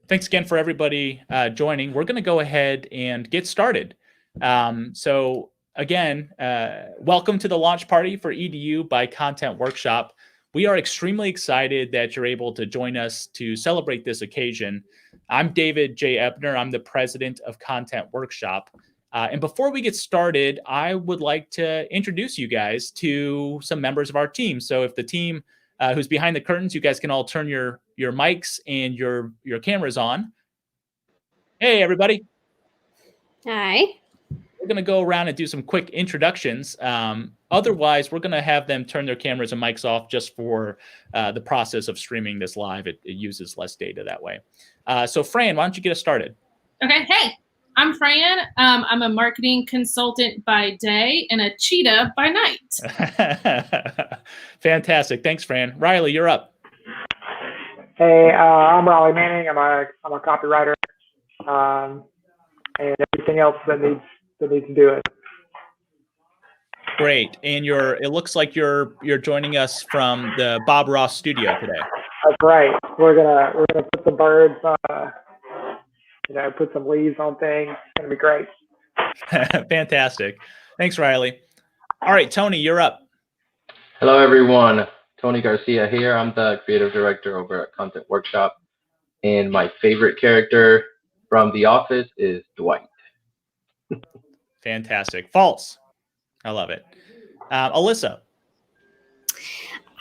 Thanks again for everybody joining. We're going to go ahead and get started. So again, welcome to the launch party for EDU by Content Workshop. We are extremely excited that you're able to join us to celebrate this occasion. I'm David J. Ebner. I'm the president of Content Workshop. And before we get started, I would like to introduce you guys to some members of our team. So if the team who's behind the curtains, you guys can all turn your mics and your cameras on. Hey, everybody. Hi. We're going to go around and do some quick introductions. Otherwise, we're going to have them turn their cameras and mics off just for the process of streaming this live. It uses less data that way. So Fran, why don't you get us started? Okay. Hey, I'm Fran. I'm a marketing consultant by day and a cheetah by night. Fantastic. Thanks, Fran. Riley, you're up. Hey, I'm Raleigh Manning. I'm a copywriter, and everything else that needs to do it. Great. And it looks like you're joining us from the Bob Ross studio today. That's right. We're gonna put some birds, put some leaves on things. It's gonna be great. Fantastic. Thanks, Riley. All right, Tony, you're up. Hello, everyone. Tony Garcia here. I'm the creative director over at Content Workshop. And my favorite character from The Office is Dwight. Fantastic. False. I love it. Alyssa.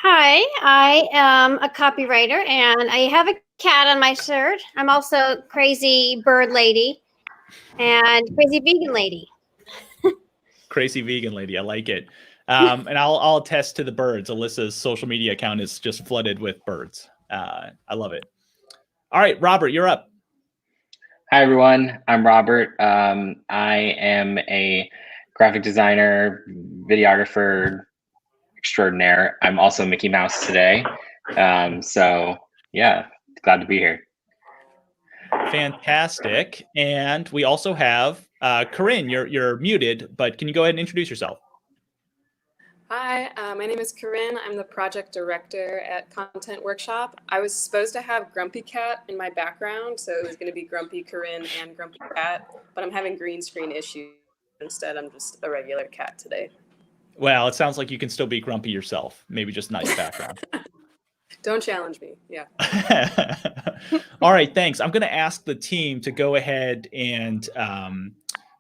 Hi, I am a copywriter and I have a cat on my shirt. I'm also crazy bird lady and crazy vegan lady. Crazy vegan lady. I like it. And I'll attest to the birds. Alyssa's social media account is just flooded with birds. I love it. All right, Robert, you're up. Hi, everyone. I'm Robert. I am a graphic designer, videographer extraordinaire. I'm also Mickey Mouse today. So yeah, glad to be here. Fantastic. And we also have Corinne. You're muted, but can you go ahead and introduce yourself? Hi, my name is Corinne. I'm the project director at Content Workshop. I was supposed to have Grumpy Cat in my background, so it was going to be Grumpy Corinne and Grumpy Cat, but I'm having green screen issues. Instead, I'm just a regular cat today. Well, it sounds like you can still be grumpy yourself, maybe just not your background. Don't challenge me. Yeah. All right, thanks. I'm going to ask the team to go ahead and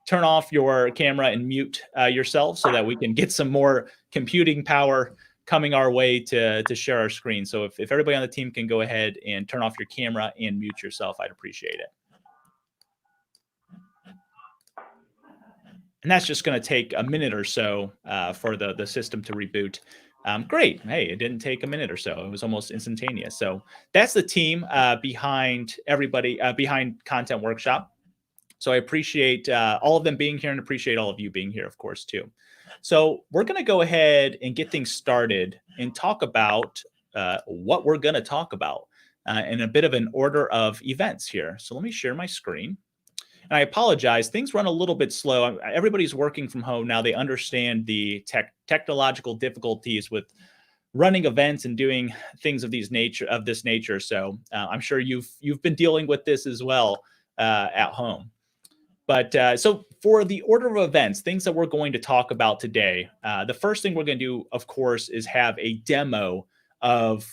turn off your camera and mute yourself so that we can get some more computing power coming our way to share our screen. So if everybody on the team can go ahead and turn off your camera and mute yourself, I'd appreciate it. And that's just going to take a minute or so for the system to reboot. Great. Hey, it didn't take a minute or so. It was almost instantaneous. So that's the team behind everybody, behind Content Workshop. So I appreciate all of them being here and appreciate all of you being here, of course, too. So we're going to go ahead and get things started and talk about what we're going to talk about in a bit of an order of events here. So let me share my screen. And I apologize, things run a little bit slow. Everybody's working from home now. They understand the technological difficulties with running events and doing things of this nature. So I'm sure you've been dealing with this as well at home. But so for the order of events, things that we're going to talk about today, the first thing we're going to do, of course, is have a demo of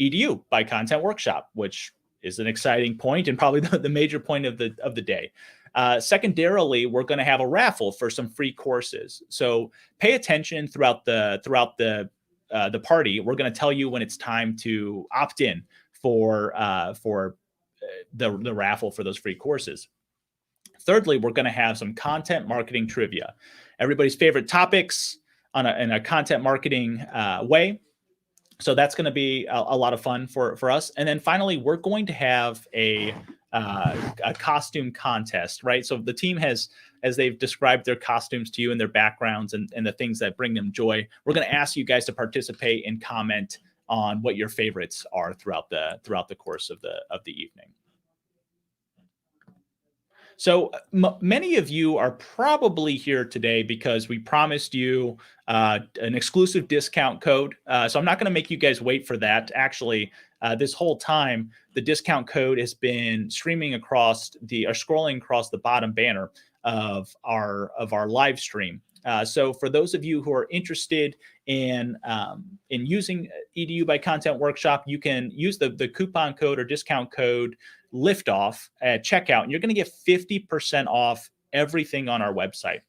EDU by Content Workshop, which is an exciting point and probably the major point of the day. Secondarily, we're going to have a raffle for some free courses. So pay attention throughout the party. We're going to tell you when it's time to opt in for the raffle for those free courses. Thirdly, we're going to have some content marketing trivia, everybody's favorite topics in a content marketing way. So that's going to be a lot of fun for us. And then finally, we're going to have a costume contest, right? So the team has, as they've described their costumes to you and their backgrounds and the things that bring them joy, we're going to ask you guys to participate and comment on what your favorites are throughout the course of the evening. So many of you are probably here today because we promised you an exclusive discount code. So I'm not going to make you guys wait for that. Actually, this whole time, the discount code has been scrolling across the bottom banner of our live stream. So for those of you who are interested in using EDU by Content Workshop, you can use the coupon code or discount code Liftoff at checkout, and you're going to get 50% off everything on our website.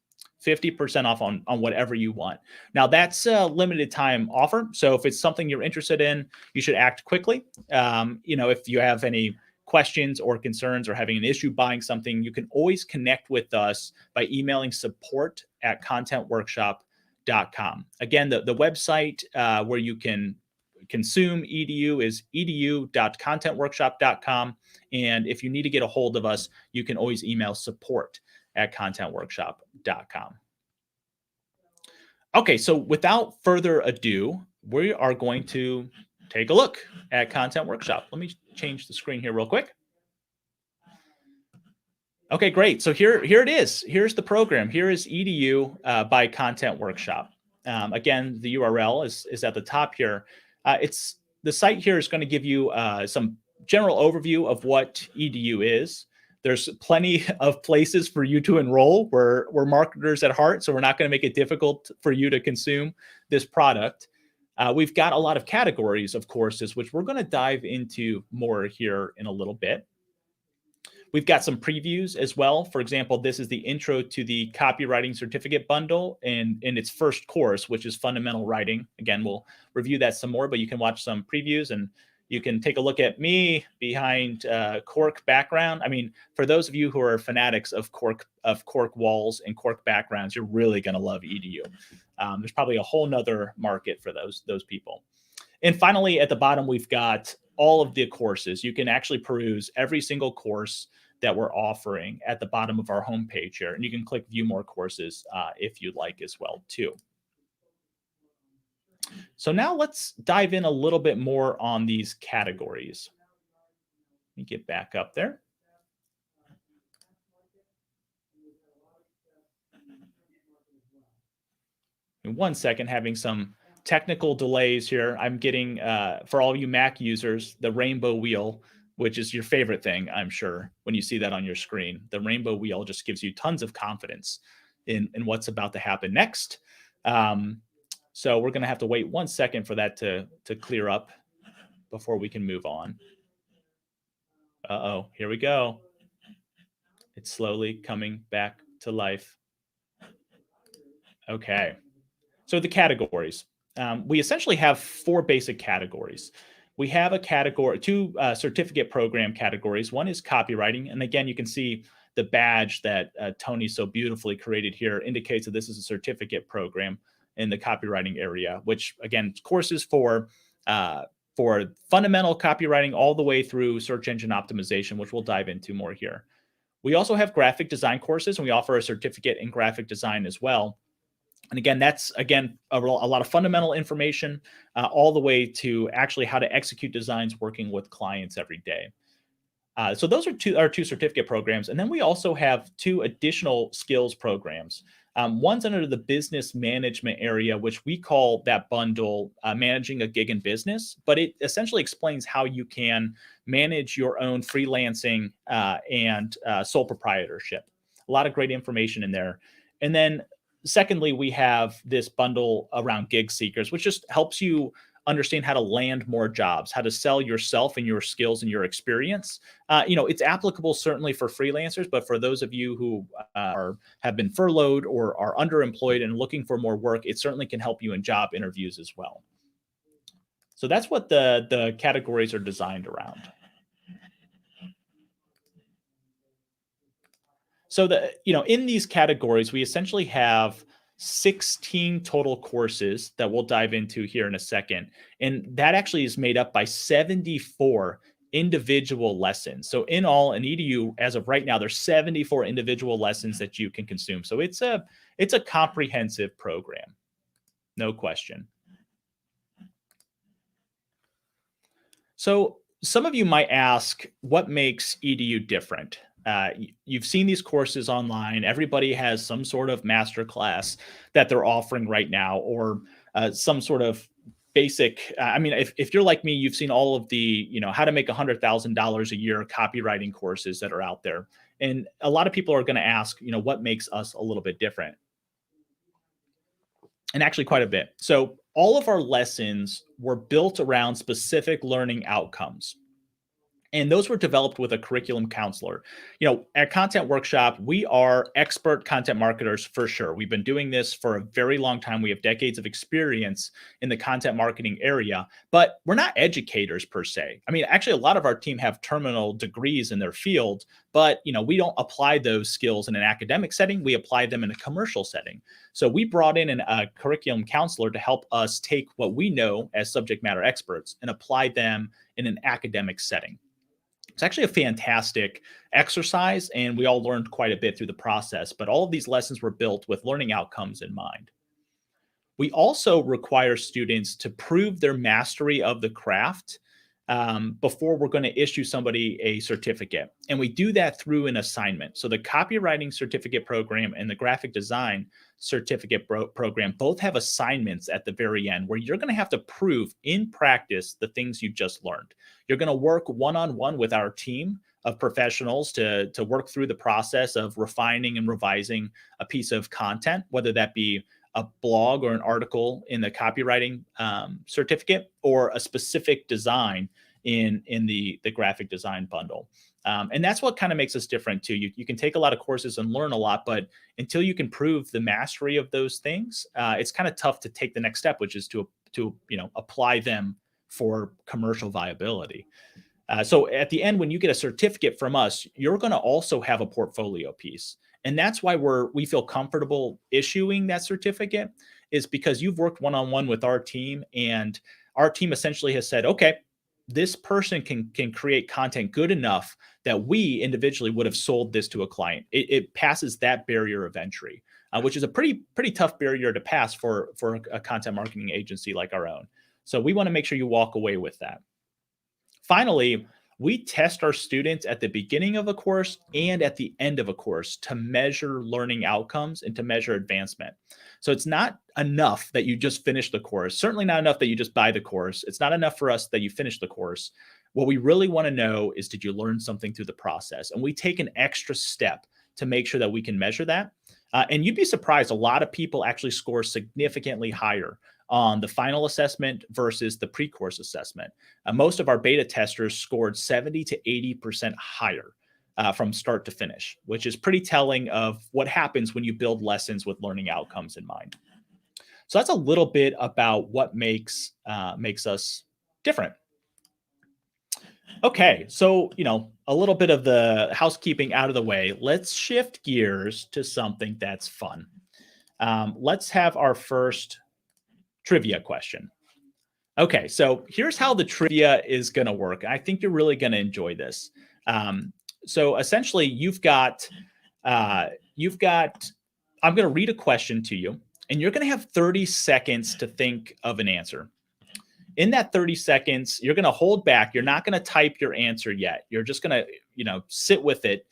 50% off on whatever you want. Now that's a limited time offer. So if it's something you're interested in, you should act quickly. If you have any questions or concerns or having an issue buying something, you can always connect with us by emailing support@contentworkshop.com. Again, the website where you can consume EDU is edu.contentworkshop.com. And if you need to get a hold of us, you can always email support@contentworkshop.com. Okay, so without further ado, we are going to take a look at Content Workshop. Let me change the screen here real quick. Okay, great. So here it is. Here's the program. Here is EDU by Content Workshop. Again, the URL is at the top here. The site here is going to give you some general overview of what EDU is. There's plenty of places for you to enroll. We're marketers at heart, so we're not going to make it difficult for you to consume this product. We've got a lot of categories of courses, which we're going to dive into more here in a little bit. We've got some previews as well. For example, this is the intro to the copywriting certificate bundle in its first course, which is fundamental writing. Again, we'll review that some more, but you can watch some previews and you can take a look at me behind cork background. I mean, for those of you who are fanatics of cork walls and cork backgrounds, you're really going to love EDU. There's probably a whole nother market for those people. And finally, at the bottom, we've got all of the courses. You can actually peruse every single course that we're offering at the bottom of our homepage here. And you can click view more courses if you'd like as well too. So now let's dive in a little bit more on these categories. Let me get back up there. In 1 second, having some technical delays here. I'm getting, for all you Mac users, the rainbow wheel, which is your favorite thing, I'm sure, when you see that on your screen. The rainbow wheel just gives you tons of confidence in what's about to happen next. So we're going to have to wait 1 second for that to clear up before we can move on. Uh-oh, here we go. It's slowly coming back to life. Okay, so the categories. We essentially have 4 basic categories. We have two certificate program categories. One is copywriting. And again, you can see the badge that Tony so beautifully created here indicates that this is a certificate program in the copywriting area, which again, courses for fundamental copywriting all the way through search engine optimization, which we'll dive into more here. We also have graphic design courses, and we offer a certificate in graphic design as well. And again, that's a lot of fundamental information all the way to actually how to execute designs working with clients every day. So those are our two certificate programs. And then we also have 2 additional skills programs. One's under the business management area, which we call that bundle managing a gig in business, but it essentially explains how you can manage your own freelancing and sole proprietorship. A lot of great information in there. And then secondly, we have this bundle around gig seekers, which just helps you understand how to land more jobs, how to sell yourself and your skills and your experience. It's applicable certainly for freelancers, but for those of you who have been furloughed or are underemployed and looking for more work, it certainly can help you in job interviews as well. So that's what the categories are designed around. So in these categories, we essentially have 16 total courses that we'll dive into here in a second. And that actually is made up by 74 individual lessons. So in all, in EDU, as of right now, there's 74 individual lessons that you can consume. So it's a comprehensive program, no question. So some of you might ask, what makes EDU different? You've seen these courses online. Everybody has some sort of masterclass that they're offering right now, or some sort of basic. I mean, if you're like me, you've seen all of the, how to make $100,000 a year copywriting courses that are out there. And a lot of people are going to ask, what makes us a little bit different? And actually quite a bit. So all of our lessons were built around specific learning outcomes. And those were developed with a curriculum counselor. At Content Workshop, we are expert content marketers for sure. We've been doing this for a very long time. We have decades of experience in the content marketing area, but we're not educators per se. I mean, actually, a lot of our team have terminal degrees in their field, but we don't apply those skills in an academic setting. We apply them in a commercial setting. So we brought in a curriculum counselor to help us take what we know as subject matter experts and apply them in an academic setting. It's actually a fantastic exercise, and we all learned quite a bit through the process, but all of these lessons were built with learning outcomes in mind. We also require students to prove their mastery of the craft before we're going to issue somebody a certificate. And we do that through an assignment. So the copywriting certificate program and the graphic design certificate program both have assignments at the very end where you're going to have to prove in practice the things you just learned. You're going to work one-on-one with our team of professionals to work through the process of refining and revising a piece of content, whether that be a blog or an article in the copywriting certificate or a specific design in the graphic design bundle. And that's what kind of makes us different too. You can take a lot of courses and learn a lot, but until you can prove the mastery of those things, it's kind of tough to take the next step, which is to apply them for commercial viability. So at the end, when you get a certificate from us, you're going to also have a portfolio piece. And that's why we feel comfortable issuing that certificate, is because you've worked one-on-one with our team, and our team essentially has said, okay, this person can create content good enough that we individually would have sold this to a client. It passes that barrier of entry, which is a pretty tough barrier to pass for a content marketing agency like our own. So we want to make sure you walk away with that. Finally, we test our students at the beginning of a course and at the end of a course to measure learning outcomes and to measure advancement. So it's not enough that you just finish the course. Certainly not enough that you just buy the course. It's not enough for us that you finish the course. What we really want to know is, did you learn something through the process? And we take an extra step to make sure that we can measure that. And you'd be surprised, a lot of people actually score significantly higher on the final assessment versus the pre-course assessment. Most of our beta testers scored 70 to 80% higher from start to finish, which is pretty telling of what happens when you build lessons with learning outcomes in mind. So that's a little bit about what makes us different. Okay, so, a little bit of the housekeeping out of the way. Let's shift gears to something that's fun. Let's have our first trivia question. Okay, so here's how the trivia is going to work. I think you're really going to enjoy this. So essentially, I'm going to read a question to you, and you're going to have 30 seconds to think of an answer. In that 30 seconds, you're going to hold back. You're not going to type your answer yet. You're just going to, sit with it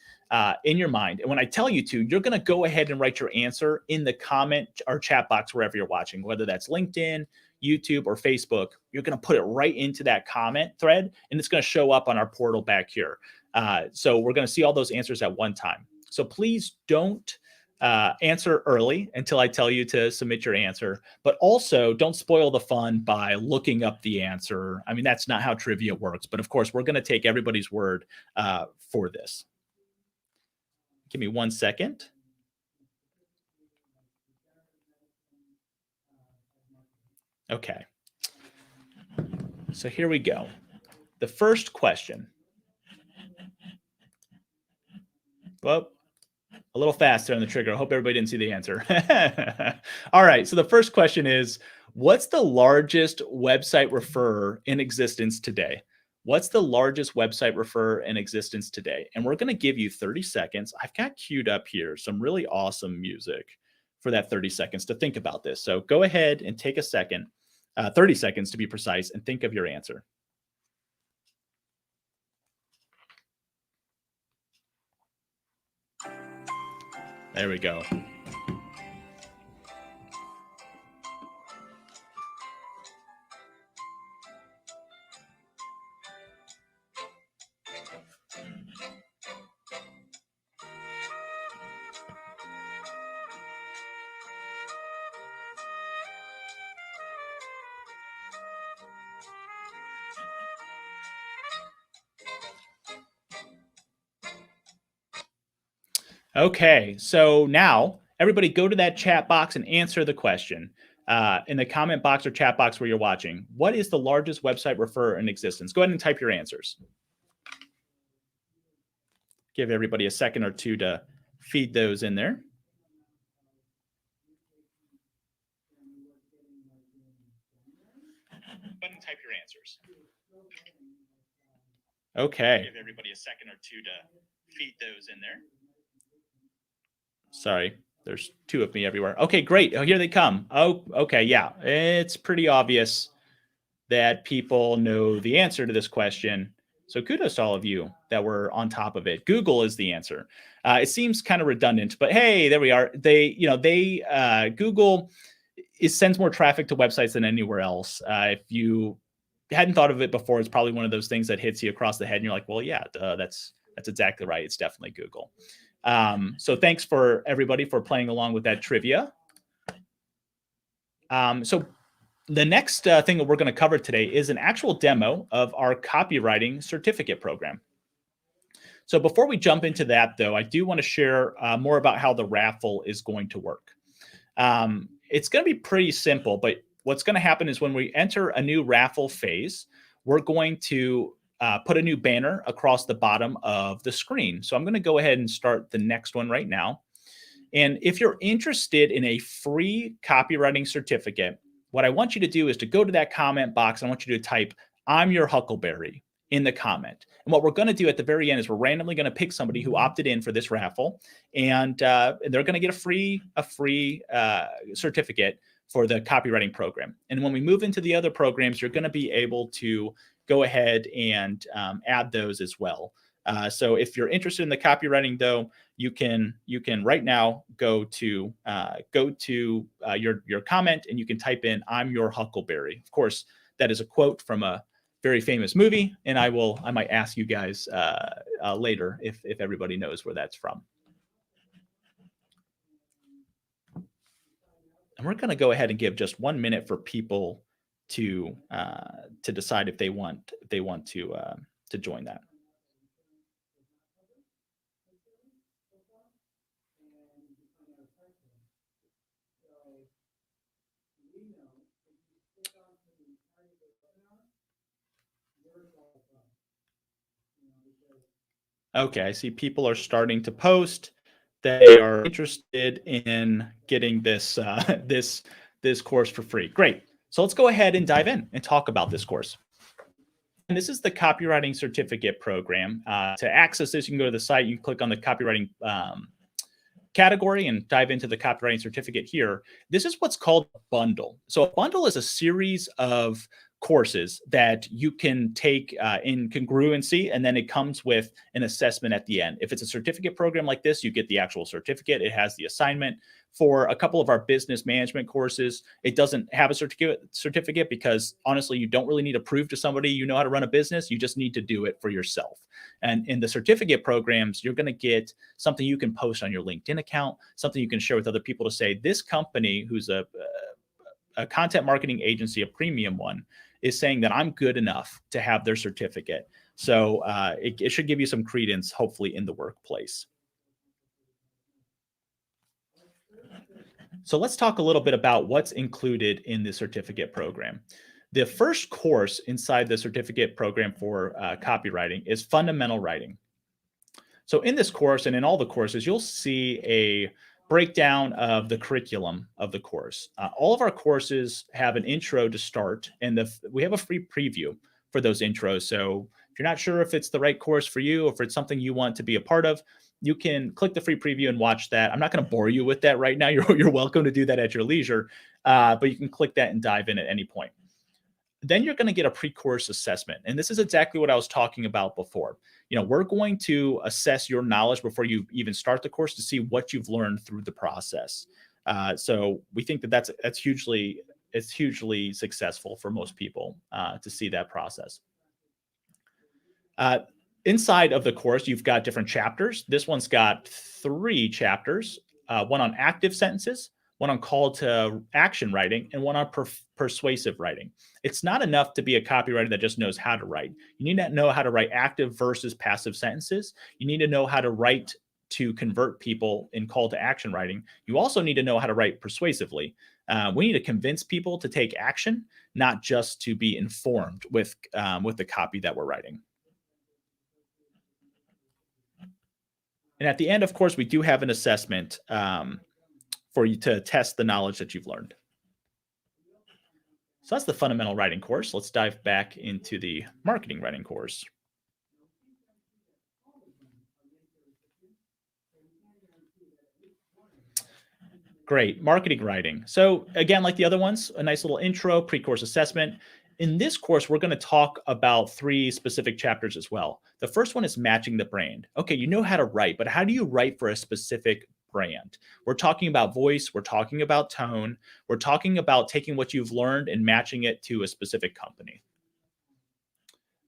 in your mind. And when I tell you to, you're going to go ahead and write your answer in the comment or chat box wherever you're watching, whether that's LinkedIn, YouTube, or Facebook. You're going to put it right into that comment thread, and it's going to show up on our portal back here. So we're going to see all those answers at one time. So please don't answer early until I tell you to submit your answer, but also don't spoil the fun by looking up the answer. I mean, that's not how trivia works, but of course, we're going to take everybody's word for this. Give me 1 second. Okay. So here we go. The first question. Well, a little faster on the trigger. I hope everybody didn't see the answer. All right. So the first question is, what's the largest website referrer in existence today? What's the largest website referrer in existence today? And we're going to give you 30 seconds. I've got queued up here some really awesome music for that 30 seconds to think about this. So go ahead and take a second, 30 seconds to be precise, and think of your answer. There we go. All Okay, so now everybody go to that chat box and answer the question. In the comment box or chat box where you're watching, what is the largest website referrer in existence? Go ahead and type your answers. Give everybody a second or two to feed those in there. Go ahead and type your answers. Okay. Give everybody a second or two to feed those in there. Sorry, there's two of me everywhere. Okay, great. Oh, here they come. Oh, okay, yeah. It's pretty obvious that people know the answer to this question. So kudos to all of you that were on top of it. Google is the answer. It seems kind of redundant, but hey, there we are. Google sends more traffic to websites than anywhere else. If you hadn't thought of it before, it's probably one of those things that hits you across the head, and you're like, well, yeah, that's exactly right. It's definitely Google. So thanks for everybody for playing along with that trivia. So the next thing that we're going to cover today is an actual demo of our copywriting certificate program. So before we jump into that, though, I do want to share more about how the raffle is going to work. It's going to be pretty simple, but what's going to happen is when we enter a new raffle phase, we're going to put a new banner across the bottom of the screen. So I'm going to go ahead and start the next one right now. And if you're interested in a free copywriting certificate, what I want you to do is to go to that comment box. And I want you to type, "I'm your Huckleberry," in the comment. And what we're going to do at the very end is we're randomly going to pick somebody who opted in for this raffle, and they're going to get a free certificate for the copywriting program. And when we move into the other programs, you're going to be able to go ahead and add those as well. So if you're interested in the copywriting, though, you can right now go to your comment, and you can type in, "I'm your Huckleberry." Of course, that is a quote from a very famous movie, and I might ask you guys later if everybody knows where that's from. And we're going to go ahead and give just 1 minute for people to decide if they want to join that. Okay, I see people are starting to post. They are interested in getting this this course for free. Great. So let's go ahead and dive in and talk about this course. And this is the copywriting certificate program. To access this, you can go to the site. You click on the copywriting category and dive into the copywriting certificate here. This is what's called a bundle. So a bundle is a series of courses that you can take in congruency, and then it comes with an assessment at the end. If it's a certificate program like this, you get the actual certificate. It has the assignment. For a couple of our business management courses, it doesn't have a certificate because honestly, you don't really need to prove to somebody you know how to run a business. You just need to do it for yourself. And in the certificate programs, you're going to get something you can post on your LinkedIn account, something you can share with other people to say, this company, who's a content marketing agency, a premium one, is saying that I'm good enough to have their certificate. So it should give you some credence, hopefully, in the workplace. So let's talk a little bit about what's included in the certificate program. The first course inside the certificate program for copywriting is fundamental writing. So in this course and in all the courses, you'll see a breakdown of the curriculum of the course. All of our courses have an intro to start, and we have a free preview for those intros. So if you're not sure if it's the right course for you, or if it's something you want to be a part of, you can click the free preview and watch that. I'm not going to bore you with that right now. You're welcome to do that at your leisure, but you can click that and dive in at any point. Then you're going to get a pre-course assessment. And this is exactly what I was talking about before. We're going to assess your knowledge before you even start the course to see what you've learned through the process. So we think that it's hugely successful for most people to see that process. Inside of the course, you've got different chapters. This one's got 3 chapters, one on active sentences, one on call to action writing, and one on persuasive writing. It's not enough to be a copywriter that just knows how to write. You need to know how to write active versus passive sentences. You need to know how to write to convert people in call to action writing, you also need to know how to write persuasively. We need to convince people to take action, not just to be informed with the copy that we're writing. And at the end, of course, we do have an assessment for you to test the knowledge that you've learned. So that's the fundamental writing course. Let's dive back into the marketing writing course. Great, marketing writing. So again, like the other ones, a nice little intro, pre-course assessment. In this course, we're going to talk about 3 specific chapters as well. The first one is matching the brand. Okay, you know how to write, but how do you write for a specific brand? We're talking about voice, we're talking about tone, we're talking about taking what you've learned and matching it to a specific company.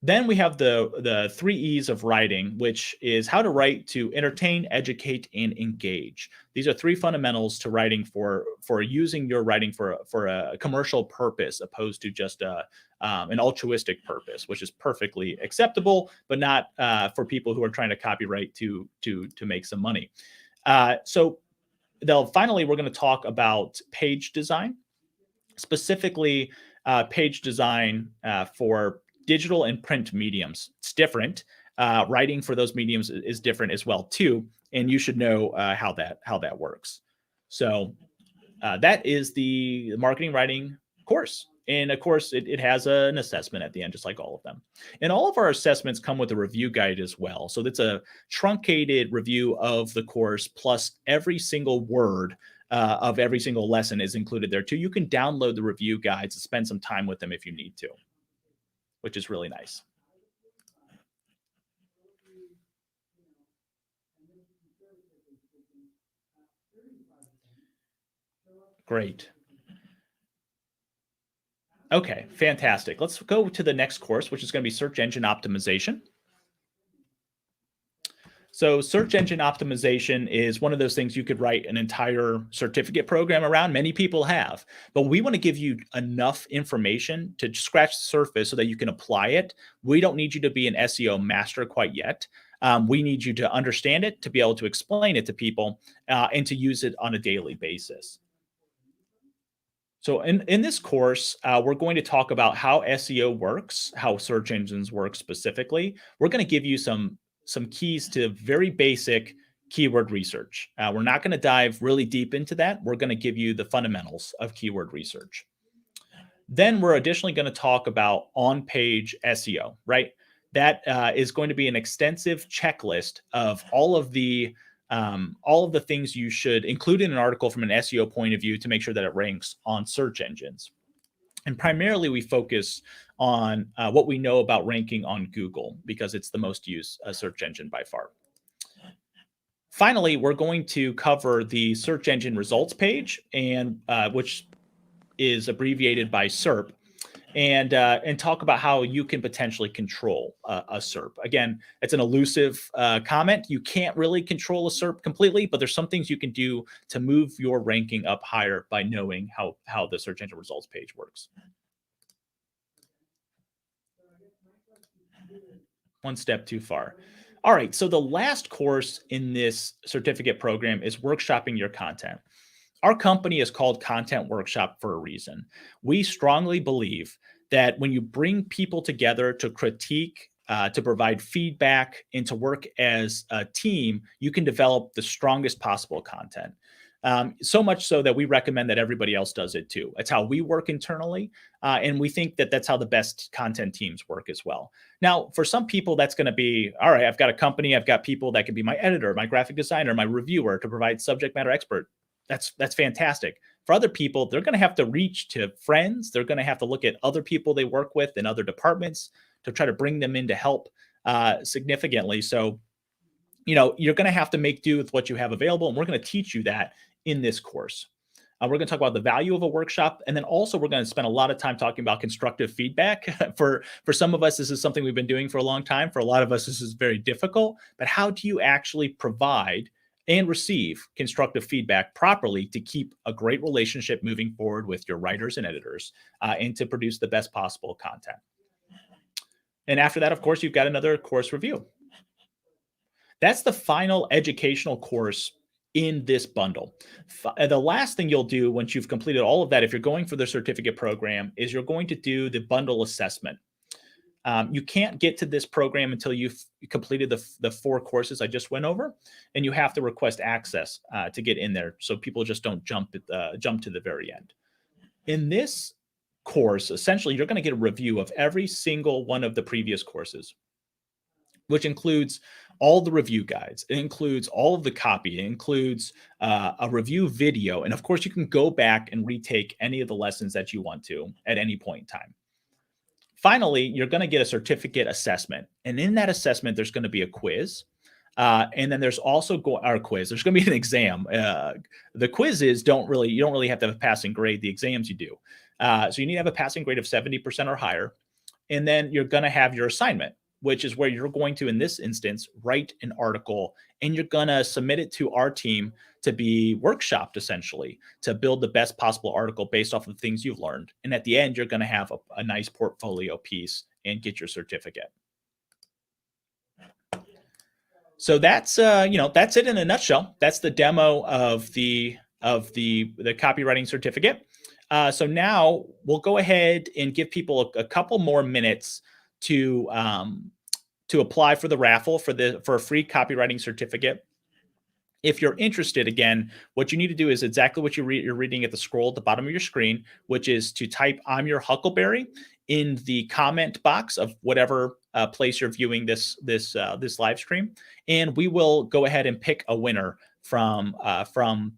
Then we have the 3 E's of writing, which is how to write to entertain, educate, and engage. These are 3 fundamentals to writing for using your writing for a commercial purpose, opposed to just an altruistic purpose, which is perfectly acceptable, but not for people who are trying to copyright to make some money. So finally, we're going to talk about page design, specifically page design for digital and print mediums. It's different. Writing for those mediums is different as well too, and you should know how that works. So that is the marketing writing course. And of course, it has an assessment at the end, just like all of them. And all of our assessments come with a review guide as well. So that's a truncated review of the course, plus every single word of every single lesson is included there too. You can download the review guides and spend some time with them if you need to, which is really nice. Great. Okay, fantastic. Let's go to the next course, which is going to be search engine optimization. So search engine optimization is one of those things you could write an entire certificate program around. Many people have, but we want to give you enough information to scratch the surface so that you can apply it. We don't need you to be an SEO master quite yet. We need you to understand it, to be able to explain it to people, and to use it on a daily basis. So in this course, we're going to talk about how SEO works, how search engines work specifically. We're going to give you some keys to very basic keyword research. We're not going to dive really deep into that. We're going to give you the fundamentals of keyword research. Then we're additionally going to talk about on-page SEO, right? That is going to be an extensive checklist of all of the things you should include in an article from an SEO point of view to make sure that it ranks on search engines. And primarily we focus on what we know about ranking on Google, because it's the most used search engine by far. Finally, we're going to cover the search engine results page, and which is abbreviated by SERP, and talk about how you can potentially control a SERP. Again, it's an elusive comment. You can't really control a SERP completely, but there's some things you can do to move your ranking up higher by knowing how the search engine results page works. One step too far. All right, so the last course in this certificate program is workshopping your content. Our company is called Content Workshop for a reason. We strongly believe that when you bring people together to critique, to provide feedback, and to work as a team, you can develop the strongest possible content. So much so that we recommend that everybody else does it too. It's how we work internally. And we think that that's how the best content teams work as well. Now, for some people, that's going to be, all right, I've got a company, I've got people that can be my editor, my graphic designer, my reviewer to provide subject matter expert. That's fantastic. For other people, they're going to have to reach to friends. They're going to have to look at other people they work with in other departments to try to bring them in to help significantly. So, you're going to have to make do with what you have available. And we're going to teach you that in this course. We're going to talk about the value of a workshop. And then also we're going to spend a lot of time talking about constructive feedback. For some of us, this is something we've been doing for a long time. For a lot of us, this is very difficult. But how do you actually provide and receive constructive feedback properly to keep a great relationship moving forward with your writers and editors, and to produce the best possible content? And after that, of course, you've got another course review. That's the final educational course in this bundle. The last thing you'll do once you've completed all of that, if you're going for the certificate program, is you're going to do the bundle assessment. You can't get to this program until you've completed the 4 courses I just went over, and you have to request access to get in there, so people just don't jump to the very end. In this course, essentially, you're going to get a review of every single one of the previous courses, which includes all the review guides. It includes all of the copy. It includes a review video. And of course, you can go back and retake any of the lessons that you want to at any point in time. Finally, you're going to get a certificate assessment. And in that assessment, there's going to be a quiz. And then there's also our quiz. There's going to be an exam. The quizzes you don't really have to have a passing grade. The exams you do. So you need to have a passing grade of 70% or higher. And then you're going to have your assignment, which is where you're going to, in this instance, write an article, and you're going to submit it to our team to be workshopped, essentially, to build the best possible article based off of the things you've learned. And at the end, you're going to have a nice portfolio piece and get your certificate. So that's that's it in a nutshell. That's the demo of the copywriting certificate. So now we'll go ahead and give people a couple more minutes to apply for the raffle for a free copywriting certificate. If you're interested, again, what you need to do is exactly what you're reading at the scroll at the bottom of your screen, which is to type "I'm your Huckleberry" in the comment box of whatever place you're viewing this live stream, and we will go ahead and pick a winner from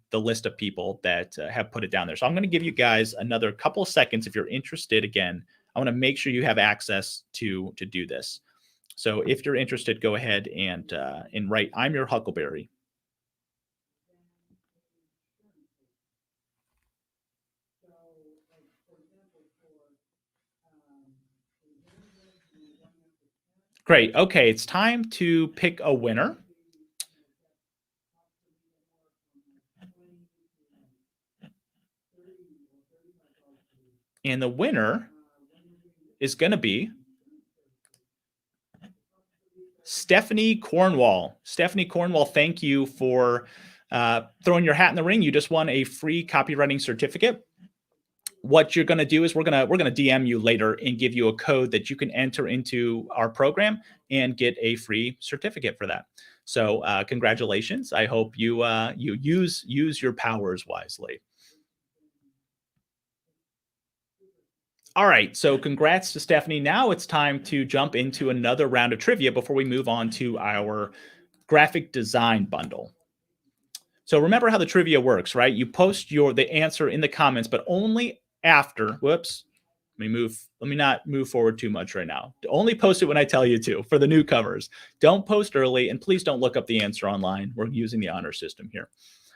the list of people that have put it down there. So I'm going to give you guys another couple of seconds if you're interested. Again, I want to make sure you have access to do this. So if you're interested, go ahead and write "I'm your Huckleberry." Great. Okay, it's time to pick a winner. And the winner is going to be Stephanie Cornwall. Stephanie Cornwall, thank you for throwing your hat in the ring. You just won a free copywriting certificate. What you're going to do is we're going to DM you later and give you a code that you can enter into our program and get a free certificate for that. So congratulations. I hope you use your powers wisely. All right, so congrats to Stephanie. Now it's time to jump into another round of trivia before we move on to our graphic design bundle. So remember how the trivia works, right? You post the answer in the comments, but only after, whoops, let me not move forward too much right now. Only post it when I tell you to for the newcomers. Don't post early, and please don't look up the answer online. We're using the honor system here.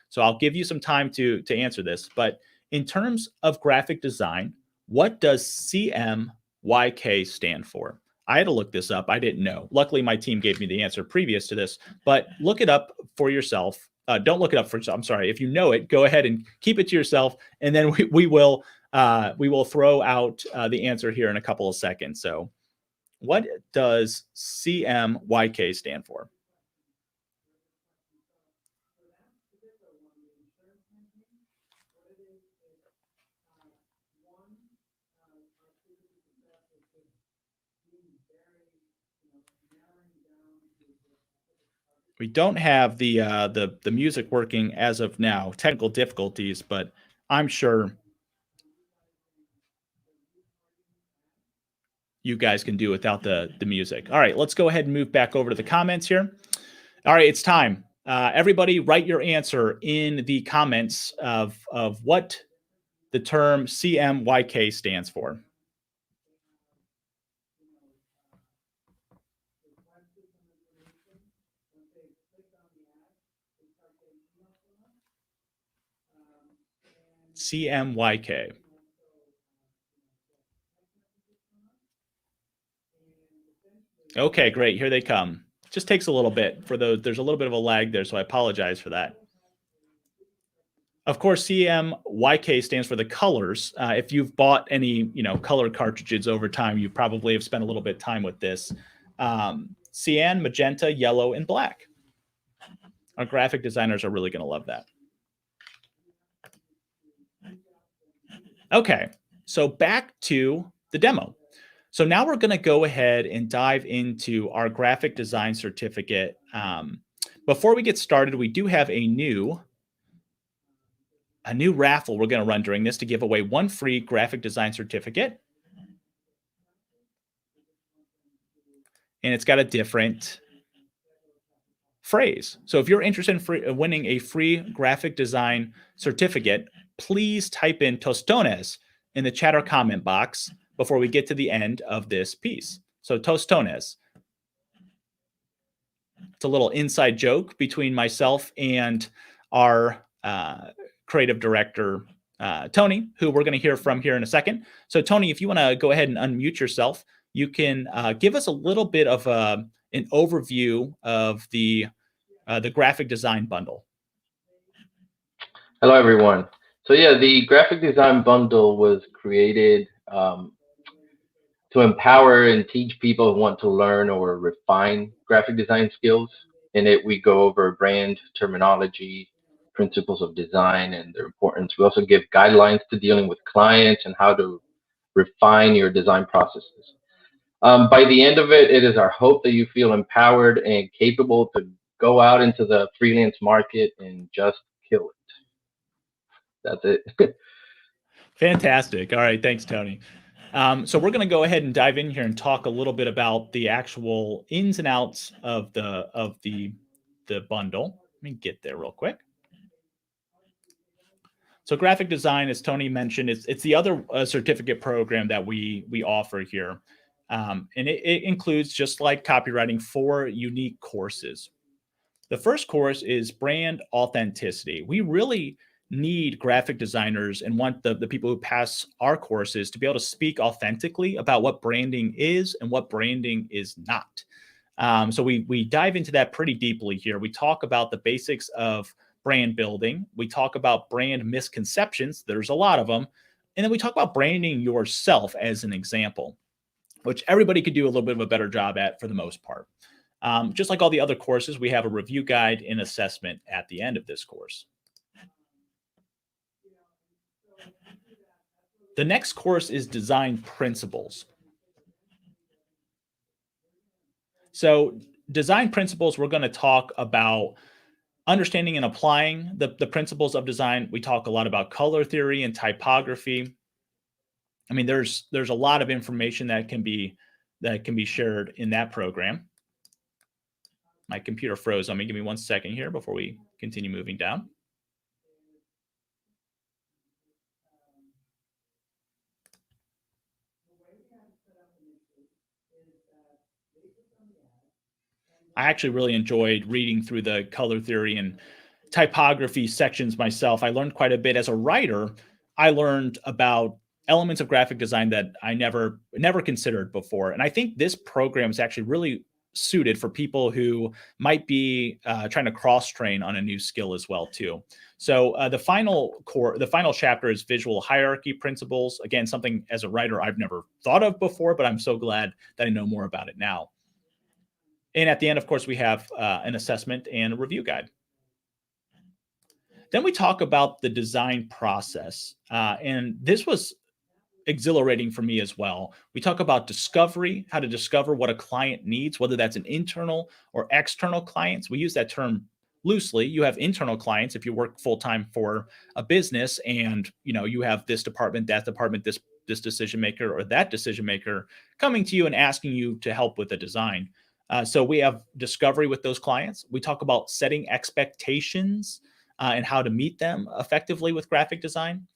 So I'll give you some time to answer this. But in terms of graphic design, what does CMYK stand for? I had to look this up. I didn't know. Luckily, my team gave me the answer previous to this, but look it up for yourself. Don't look it up for yourself. I'm sorry. If you know it, go ahead and keep it to yourself, and then we will throw out the answer here in a couple of seconds. So what does CMYK stand for? We don't have the music working as of now. Technical difficulties, but I'm sure you guys can do without the music. All right, let's go ahead and move back over to the comments here. All right, it's time. Everybody write your answer in the comments of what the term CMYK stands for. CMYK. Okay, great. Here they come. Just takes a little bit for those. There's a little bit of a lag there, so I apologize for that. Of course, CMYK stands for the colors. If you've bought any, color cartridges over time, you probably have spent a little bit of time with this. Cyan, magenta, yellow, and black. Our graphic designers are really going to love that. Okay, so back to the demo. So now we're going to go ahead and dive into our graphic design certificate. Before we get started, we do have a new raffle we're going to run during this to give away one free graphic design certificate. And it's got a different phrase. So if you're interested in winning a free graphic design certificate, please type in tostones in the chat or comment box before we get to the end of this piece. So tostones. It's a little inside joke between myself and our creative director, Tony, who we're going to hear from here in a second. So Tony, if you want to go ahead and unmute yourself, you can give us a little bit of an overview of the graphic design bundle. Hello, everyone. So yeah, the graphic design bundle was created to empower and teach people who want to learn or refine graphic design skills. In it, we go over brand terminology, principles of design and their importance. We also give guidelines to dealing with clients and how to refine your design processes. By the end of it, it is our hope that you feel empowered and capable to go out into the freelance market and just kill it. That's it. Fantastic. All right. Thanks, Tony. So we're going to go ahead and dive in here and talk a little bit about the actual ins and outs of the bundle. Let me get there real quick. So graphic design, as Tony mentioned, it's the other certificate program that we offer here. And it includes, just like copywriting, 4 unique courses. The first course is brand authenticity. We really need graphic designers and want the people who pass our courses to be able to speak authentically about what branding is and what branding is not. So we dive into that pretty deeply here. We talk about the basics of brand building. We talk about brand misconceptions. There's a lot of them. And then we talk about branding yourself as an example, which everybody could do a little bit of a better job at for the most part. Just like all the other courses, we have a review guide and assessment at the end of this course. The next course is design principles. So design principles, we're going to talk about understanding and applying the principles of design. We talk a lot about color theory and typography. I mean, there's a lot of information that can be shared in that program. My computer froze on me. Give me 1 second here before we continue moving down. I actually really enjoyed reading through the color theory and typography sections myself. I learned quite a bit. As a writer, I learned about elements of graphic design that I never considered before. And I think this program is actually really suited for people who might be trying to cross-train on a new skill as well too. So the final chapter is visual hierarchy principles. Again, something as a writer I've never thought of before, but I'm so glad that I know more about it now. And at the end, of course, we have an assessment and a review guide. Then we talk about the design process. And this was exhilarating for me as well. We talk about discovery, how to discover what a client needs, whether that's an internal or external clients. We use that term loosely. You have internal clients if you work full-time for a business and you have this department, that department, this decision maker or that decision maker coming to you and asking you to help with a design. So we have discovery with those clients. We talk about setting expectations and how to meet them effectively with graphic design.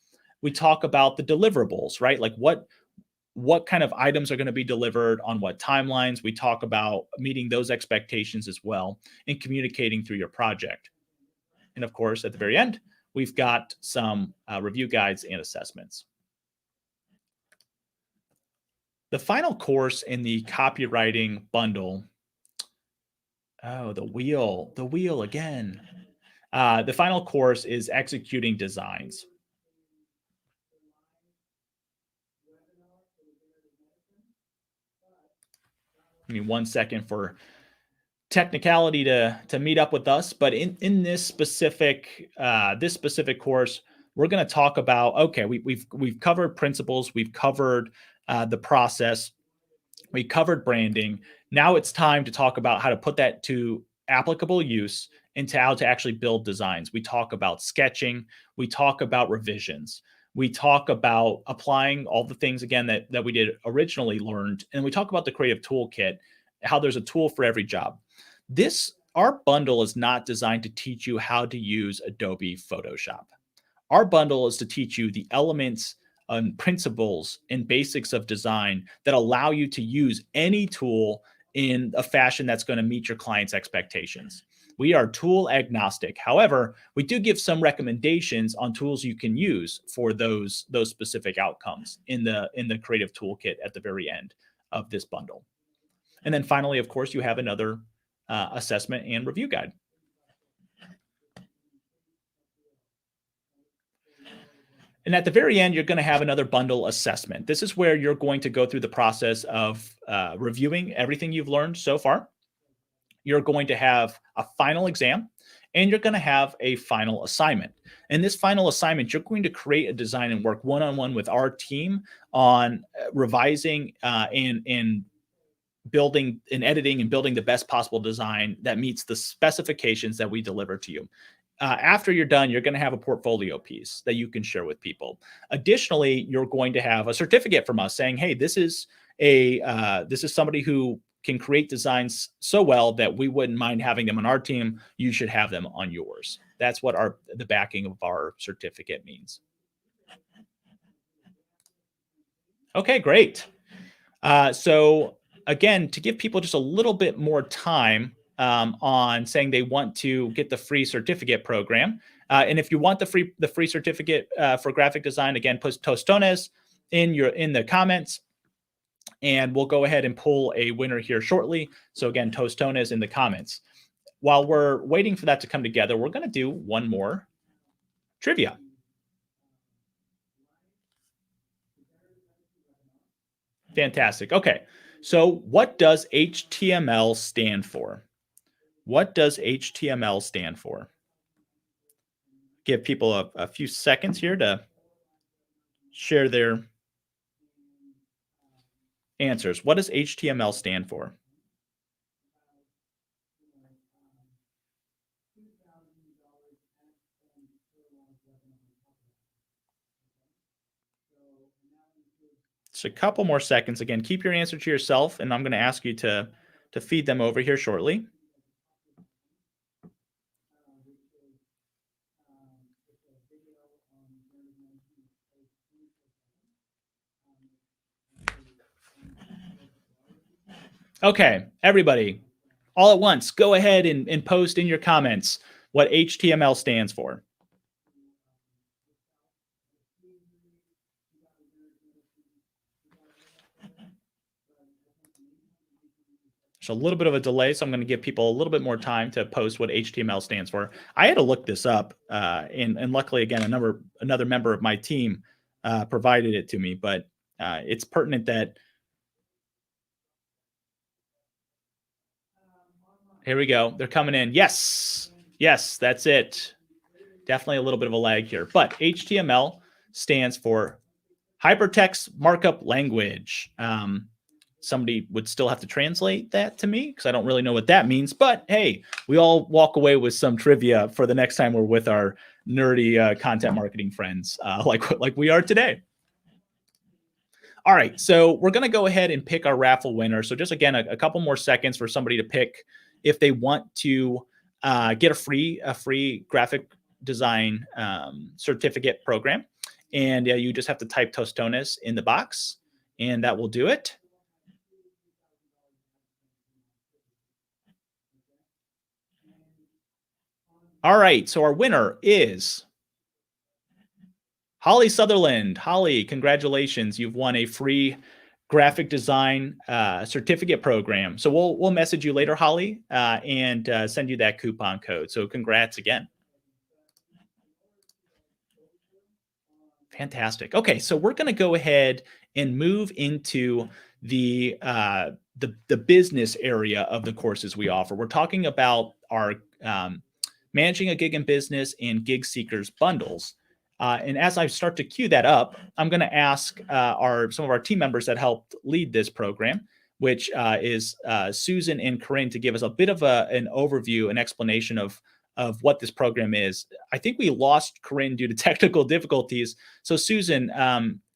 We talk about the deliverables, right? Like what kind of items are going to be delivered on what timelines. We talk about meeting those expectations as well and communicating through your project. And of course, at the very end, we've got some review guides and assessments. The final course in the copywriting bundle. Oh, the wheel again. The final course is executing designs. Give me 1 second for technicality to meet up with us, but in this specific course, we're going to talk about, okay, we've covered principles, we've covered the process, we covered branding. Now it's time to talk about how to put that to applicable use into how to actually build designs. We talk about sketching, we talk about revisions, we talk about applying all the things again that we did originally learned, and we talk about the creative toolkit, how there's a tool for every job. Our bundle is not designed to teach you how to use Adobe Photoshop. Our bundle is to teach you the elements and principles and basics of design that allow you to use any tool in a fashion that's going to meet your client's expectations. We are tool agnostic. However, we do give some recommendations on tools you can use for those specific outcomes in the creative toolkit at the very end of this bundle. And then finally, of course, you have another assessment and review guide. And at the very end, you're going to have another bundle assessment. This is where you're going to go through the process of reviewing everything you've learned so far. You're going to have a final exam, and you're going to have a final assignment. In this final assignment, you're going to create a design and work one-on-one with our team on revising and building and editing and building the best possible design that meets the specifications that we deliver to you. After you're done, you're going to have a portfolio piece that you can share with people. Additionally, you're going to have a certificate from us saying, hey, this is somebody who can create designs so well that we wouldn't mind having them on our team. You should have them on yours. That's what the backing of our certificate means. Okay, great. So again, to give people just a little bit more time on saying they want to get the free certificate program. And if you want the free certificate for graphic design, again, put Tostones in the comments, and we'll go ahead and pull a winner here shortly. So again, Tostones in the comments. While we're waiting for that to come together, we're going to do one more trivia. Fantastic. Okay. So what does HTML stand for? What does HTML stand for? Give people a few seconds here to share their answers. What does HTML stand for? Just a couple more seconds. Again, keep your answer to yourself, and I'm going to ask you to feed them over here shortly. Okay, everybody, all at once, go ahead and post in your comments what HTML stands for. There's a little bit of a delay, so I'm going to give people a little bit more time to post what HTML stands for. I had to look this up, and luckily, again, another member of my team provided it to me, but it's pertinent that. Here we go. They're coming in. Yes, that's it. Definitely a little bit of a lag here, but HTML stands for Hypertext Markup Language. Somebody would still have to translate that to me because I don't really know what that means. But hey, we all walk away with some trivia for the next time we're with our nerdy content marketing friends, like we are today. All right, so we're going to go ahead and pick our raffle winner. So just again, a couple more seconds for somebody to pick if they want to get a free graphic design certificate program. And you just have to type Tostones in the box, and that will do it. All right, so our winner is Holly Sutherland. Holly, congratulations. You've won a free graphic design certificate program. So we'll message you later, Holly, and send you that coupon code. So congrats again. Fantastic. Okay, so we're going to go ahead and move into the the business area of the courses we offer. We're talking about our managing a gig in business and gig seekers bundles. And as I start to queue that up, I'm going to ask some of our team members that helped lead this program, which is Susan and Corinne, to give us a bit of an overview, an explanation of what this program is. I think we lost Corinne due to technical difficulties. So Susan,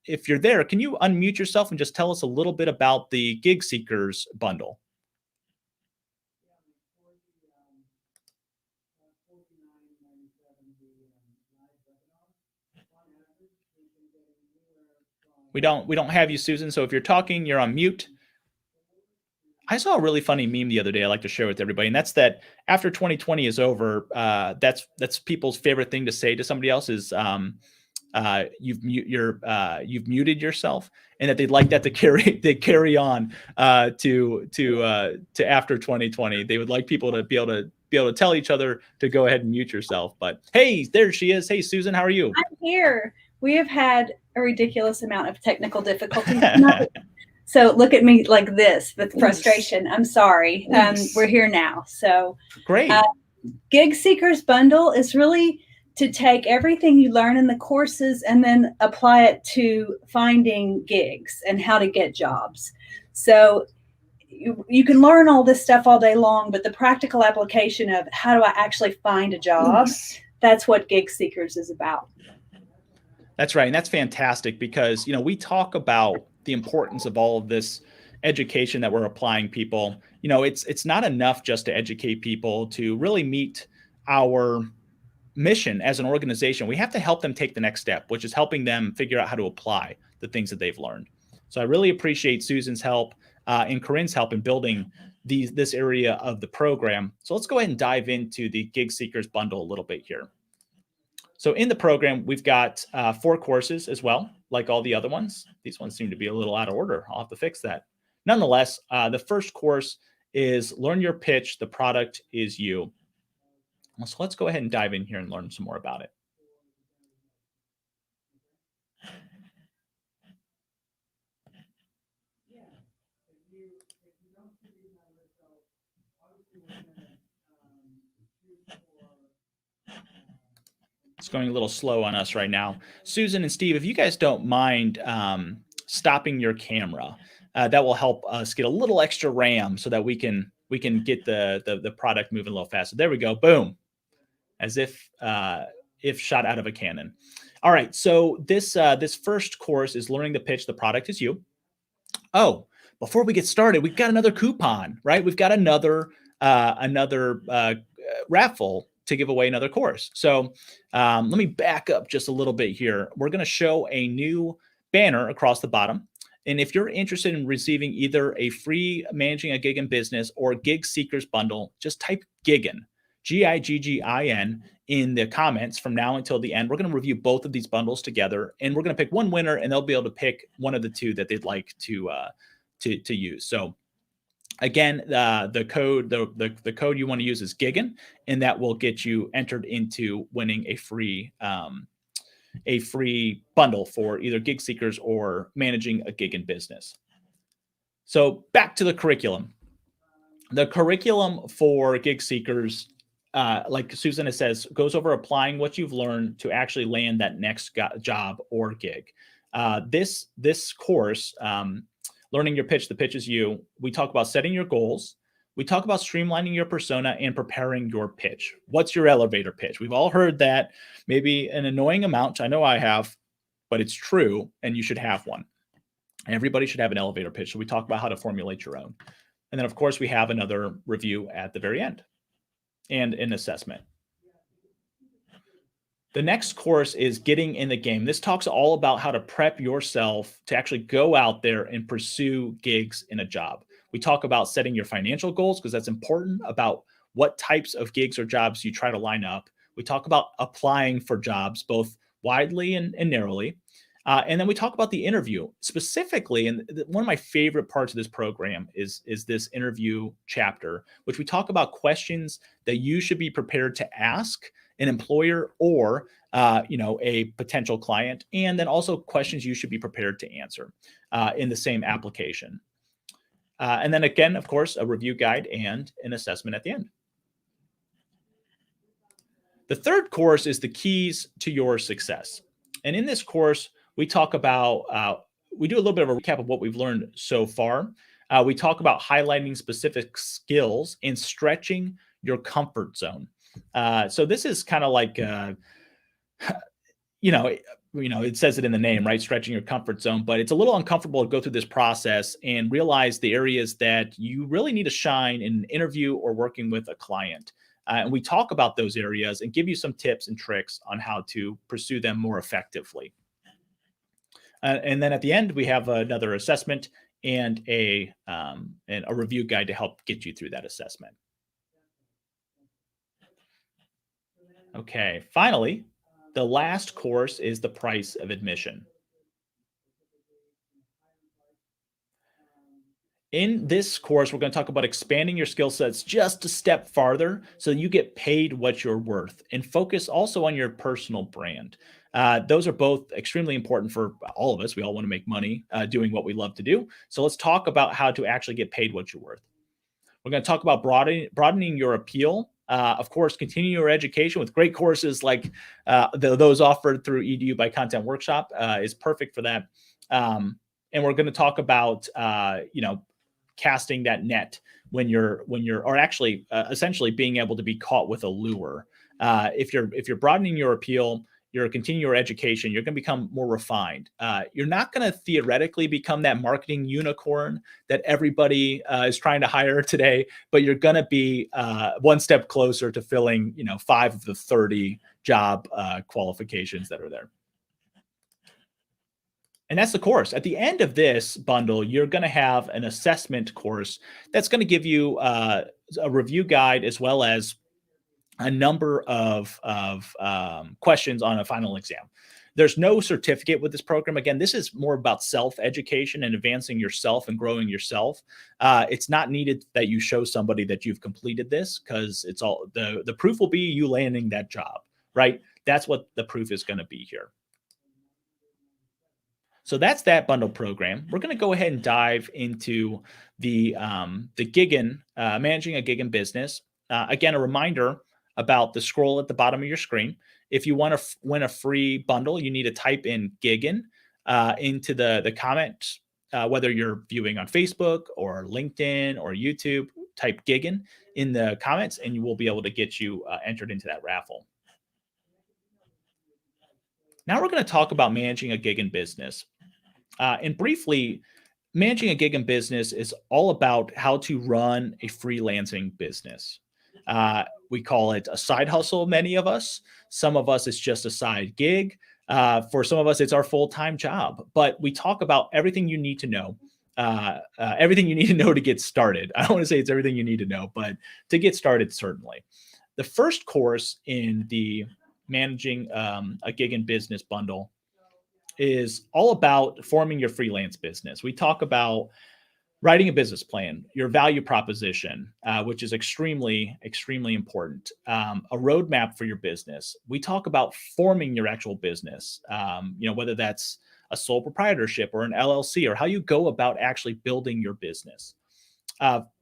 if you're there, can you unmute yourself and just tell us a little bit about the Gig Seekers bundle? We don't have you, Susan. So if you're talking, you're on mute. I saw a really funny meme the other day I like to share with everybody, and that's that after 2020 is over, that's people's favorite thing to say to somebody else is you've muted yourself, and that they'd like that to carry on to after 2020. They would like people to be able to tell each other to go ahead and mute yourself. But hey, there she is. Hey, Susan, how are you? I'm here. We have had a ridiculous amount of technical difficulties. So look at me like this with frustration. I'm sorry. We're here now. So great. Gig Seekers Bundle is really to take everything you learn in the courses and then apply it to finding gigs and how to get jobs. So you can learn all this stuff all day long, but the practical application of how do I actually find a job, that's what Gig Seekers is about. That's right. And that's fantastic because, we talk about the importance of all of this education that we're applying people. It's not enough just to educate people to really meet our mission as an organization. We have to help them take the next step, which is helping them figure out how to apply the things that they've learned. So I really appreciate Susan's help and Corinne's help in building this area of the program. So let's go ahead and dive into the Gig Seekers bundle a little bit here. So in the program, we've got 4 courses as well, like all the other ones. These ones seem to be a little out of order. I'll have to fix that. Nonetheless, the first course is Learn Your Pitch, the Product is You. So let's go ahead and dive in here and learn some more about it. It's going a little slow on us right now. Susan and Steve, if you guys don't mind stopping your camera, that will help us get a little extra RAM so that we can get the product moving a little faster. There we go. Boom. As if shot out of a cannon. All right. So this first course is Learning to Pitch, the Product is You. Oh, before we get started, we've got another coupon, right? We've got another raffle to give away another course. So let me back up just a little bit here. We're going to show a new banner across the bottom. And if you're interested in receiving either a free Managing a Gig in Business or Gig Seekers bundle, just type Giggin, Giggin, in the comments from now until the end. We're going to review both of these bundles together, and we're going to pick one winner, and they'll be able to pick one of the two that they'd like to use. So again, the code you want to use is Giggin, and that will get you entered into winning a free bundle for either Gig Seekers or Managing a Gig in Business. So back to the curriculum. The curriculum for Gig Seekers, like Susan says, goes over applying what you've learned to actually land that next job or gig. This course, Learning Your Pitch, the Pitch is You, we talk about setting your goals. We talk about streamlining your persona and preparing your pitch. What's your elevator pitch? We've all heard that, maybe an annoying amount. I know I have, but it's true, and you should have one. Everybody should have an elevator pitch. So we talk about how to formulate your own. And then, of course, we have another review at the very end and an assessment. The next course is Getting in the Game. This talks all about how to prep yourself to actually go out there and pursue gigs in a job. We talk about setting your financial goals because that's important, about what types of gigs or jobs you try to line up. We talk about applying for jobs, both widely and narrowly. And then we talk about the interview specifically. And one of my favorite parts of this program is this interview chapter, which we talk about questions that you should be prepared to ask an employer or a potential client, and then also questions you should be prepared to answer in the same application. And then again, of course, a review guide and an assessment at the end. The third course is the keys to your success. And in this course, we talk about, we do a little bit of a recap of what we've learned so far. We talk about highlighting specific skills and stretching your comfort zone. So this is kind of like, it says it in the name, right? Stretching your comfort zone, but it's a little uncomfortable to go through this process and realize the areas that you really need to shine in an interview or working with a client. And we talk about those areas and give you some tips and tricks on how to pursue them more effectively. And then at the end, we have another assessment and a review guide to help get you through that assessment. Okay, finally, the last course is the price of admission. In this course, we're going to talk about expanding your skill sets just a step farther so you get paid what you're worth, and focus also on your personal brand. Those are both extremely important for all of us. We all want to make money doing what we love to do. So let's talk about how to actually get paid what you're worth. We're going to talk about broadening your appeal. Of course, continue your education with great courses like those offered through EDU by Content Workshop is perfect for that. And we're going to talk about, casting that net when you're essentially being able to be caught with a lure. If you're broadening your appeal, you're continuing your education, you're going to become more refined. You're not going to theoretically become that marketing unicorn that everybody is trying to hire today, but you're going to be one step closer to filling, 5 of the 30 job qualifications that are there. And that's the course. At the end of this bundle, you're going to have an assessment course that's going to give you a review guide as well as a number of questions on a final exam. There's no certificate with this program. Again, this is more about self-education and advancing yourself and growing yourself. It's not needed that you show somebody that you've completed this, because it's all the proof will be you landing that job, right? That's what the proof is going to be here. So that's that bundle program. We're going to go ahead and dive into the gigging, managing a gigging business. Again, a reminder about the scroll at the bottom of your screen. If you want to win a free bundle, you need to type in gigging into the comments, whether you're viewing on Facebook or LinkedIn or YouTube. Type gigging in the comments, and you will be able to get you entered into that raffle. Now we're going to talk about managing a gigging business. And briefly, managing a gigging business is all about how to run a freelancing business. We call it a side hustle, many of us. Some of us, it's just a side gig. For some of us, it's our full-time job. But we talk about everything you need to know. Everything you need to know to get started. I don't want to say it's everything you need to know, but to get started, certainly. The first course in the managing a gigging business bundle is all about forming your freelance business. We talk about writing a business plan, your value proposition, which is extremely, extremely important. A roadmap for your business. We talk about forming your actual business, whether that's a sole proprietorship or an LLC, or how you go about actually building your business.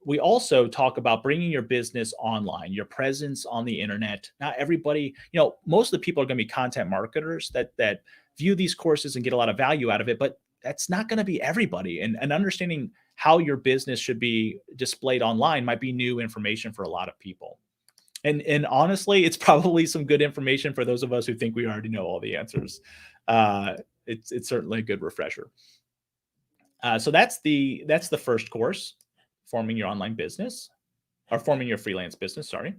We also talk about bringing your business online, your presence on the internet. Not everybody, most of the people are going to be content marketers that view these courses and get a lot of value out of it, but that's not going to be everybody. And understanding how your business should be displayed online might be new information for a lot of people. And honestly, it's probably some good information for those of us who think we already know all the answers. It's certainly a good refresher. So that's the first course, forming your online business, or forming your freelance business, sorry.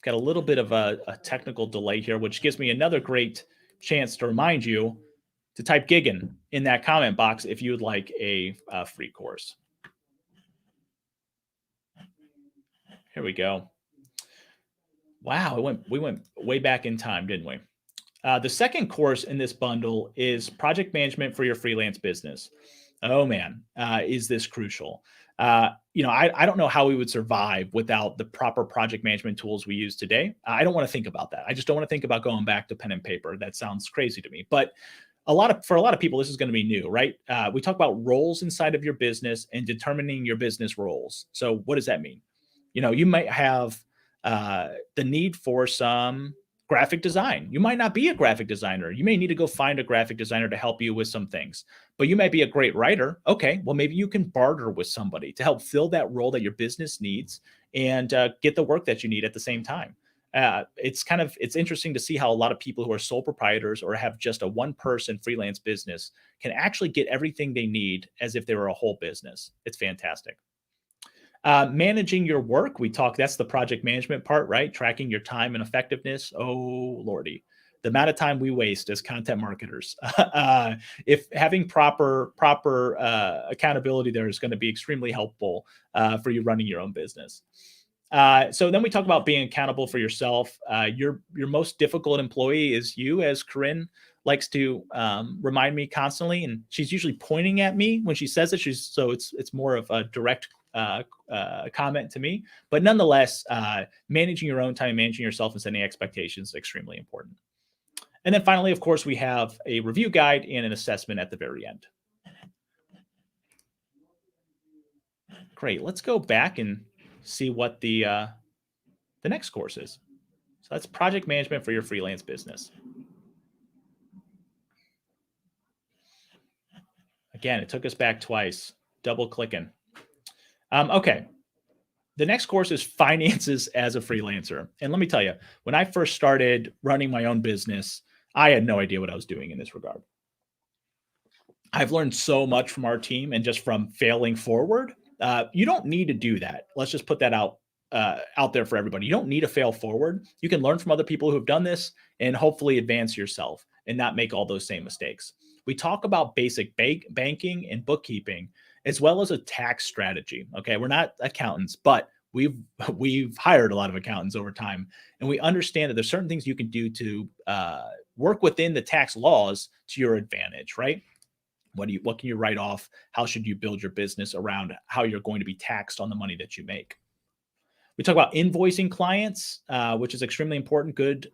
Got a little bit of a technical delay here, which gives me another great chance to remind you to type gigging in that comment box if you would like a free course. Here we go. Wow, we went way back in time, didn't we? The second course in this bundle is project management for your freelance business. Oh man, is this crucial? I don't know how we would survive without the proper project management tools we use today. I don't want to think about that. I just don't want to think about going back to pen and paper. That sounds crazy to me. But for a lot of people, this is going to be new, right? We talk about roles inside of your business and determining your business roles. So what does that mean? You might have the need for some graphic design. You might not be a graphic designer. You may need to go find a graphic designer to help you with some things, but you might be a great writer. Okay, well, maybe you can barter with somebody to help fill that role that your business needs and get the work that you need at the same time. It's interesting to see how a lot of people who are sole proprietors or have just a one-person freelance business can actually get everything they need as if they were a whole business. It's fantastic. Managing your work, that's the project management part, right? Tracking your time and effectiveness. Oh, Lordy. The amount of time we waste as content marketers. If having proper accountability there is going to be extremely helpful for you running your own business. So then we talk about being accountable for yourself. Your most difficult employee is you, as Corinne likes to remind me constantly, and she's usually pointing at me when she says it. So it's more of a direct comment to me, but nonetheless, managing your own time, managing yourself, and setting expectations is extremely important. And then finally, of course, we have a review guide and an assessment at the very end. Great. Let's go back and see what the next course is. So that's project management for your freelance business. Again, it took us back twice, double clicking. Okay. The next course is finances as a freelancer. And let me tell you, when I first started running my own business, I had no idea what I was doing in this regard. I've learned so much from our team and just from failing forward. You don't need to do that. Let's just put that out there for everybody. You don't need to fail forward. You can learn from other people who have done this and hopefully advance yourself and not make all those same mistakes. We talk about basic banking and bookkeeping, as well as a tax strategy. Okay, we're not accountants, but we've hired a lot of accountants over time, and we understand that there's certain things you can do to work within the tax laws to your advantage, right? What can you write off? How should you build your business around how you're going to be taxed on the money that you make? We talk about invoicing clients, which is extremely important. Good